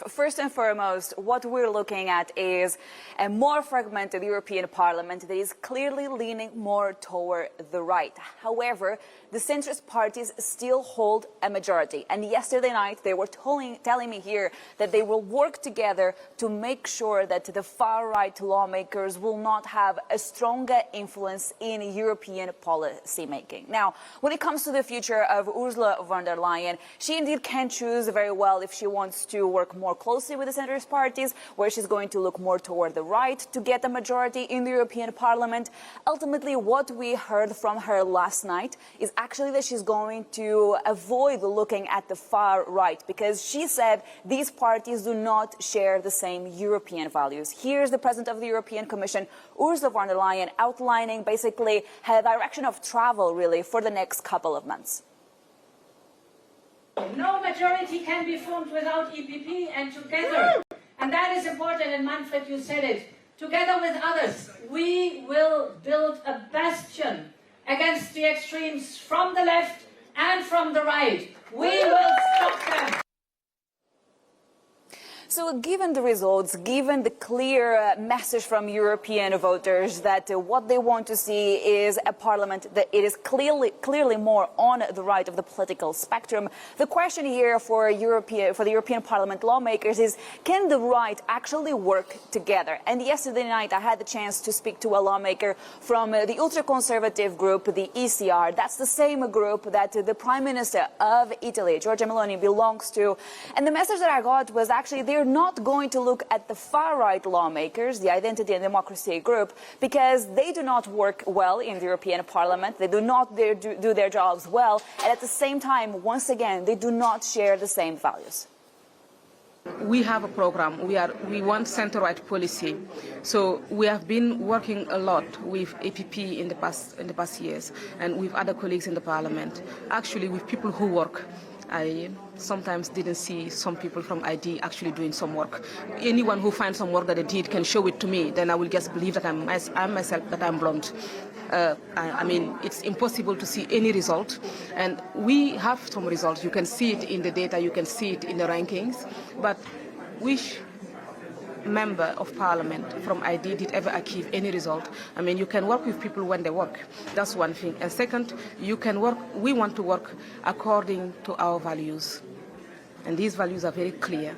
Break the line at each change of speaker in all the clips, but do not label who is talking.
first and foremost, what we're looking at is a more fragmented European Parliament that is clearly leaning more toward the right. However, the centrist parties still hold a majority. And yesterday night, they were telling me here that they will work together to make sure that the far-right lawmakers will not have a stronger influence in European policy making. Now, when it comes to the future of Ursula von der Leyen, she indeed can choose very well if she wants to work more closely with the centrist parties, where she's going to look more toward the right to get a majority in the European Parliament. Ultimately, what we heard from her last night is actually that she's going to avoid looking at the far right, because she said these parties do not share the same European values. Here's the President of the European Commission, Ursula von der Leyen, outlining basically her direction of travel, really, for the next couple of months.
No majority can be formed without EPP, and together, and that is important, and Manfred, you said it, together with others, we will build a bastion against the extremes from the left and from the right. We will stop them.
So given the results, given the clear message from European voters that what they want to see is a parliament that it is clearly more on the right of the political spectrum, the question here for the European Parliament lawmakers is, can the right actually work together? And yesterday night I had the chance to speak to a lawmaker from the ultra-conservative group, the ECR. That's the same group that the Prime Minister of Italy, Giorgia Meloni, belongs to. And the message that I got was actually they're not going to look at the far-right lawmakers, the Identity and Democracy group, because they do not work well in the European Parliament. They do not do their jobs well. And at the same time, once again, they do not share the same values.
We have a program. We want center-right policy. So we have been working a lot with APP in the past years, and with other colleagues in the Parliament. Actually, with people who work. I sometimes didn't see some people from ID actually doing some work. Anyone who finds some work that they did can show it to me, then I will just believe that I'm myself, that I'm blonde. I mean, it's impossible to see any result, and we have some results. You can see it in the data, you can see it in the rankings, but which member of parliament from ID did ever achieve any result? I mean, you can work with people when they work. That's one thing. And second, you can work, we want to work according to our values. And these values are very clear: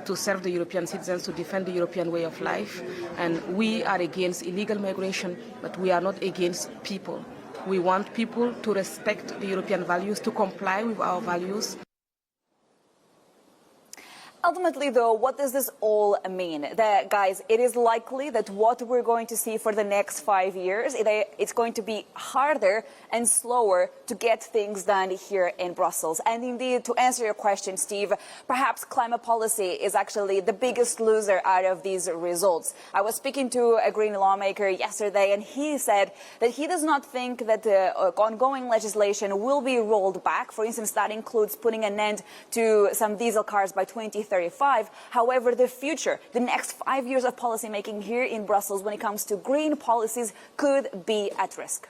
to serve the European citizens, to defend the European way of life. And we are against illegal migration, but we are not against people. We want people to respect the European values, to comply with our values.
Ultimately, though, what does this all mean? That, guys, it is likely that what we're going to see for the next 5 years, it's going to be harder and slower to get things done here in Brussels. And indeed, to answer your question, Steve, perhaps climate policy is actually the biggest loser out of these results. I was speaking to a Green lawmaker yesterday, and he said that he does not think that the ongoing legislation will be rolled back. For instance, that includes putting an end to some diesel cars by 2035. However, the future, the next 5 years of policy making here in Brussels when it comes to green policies could be at risk.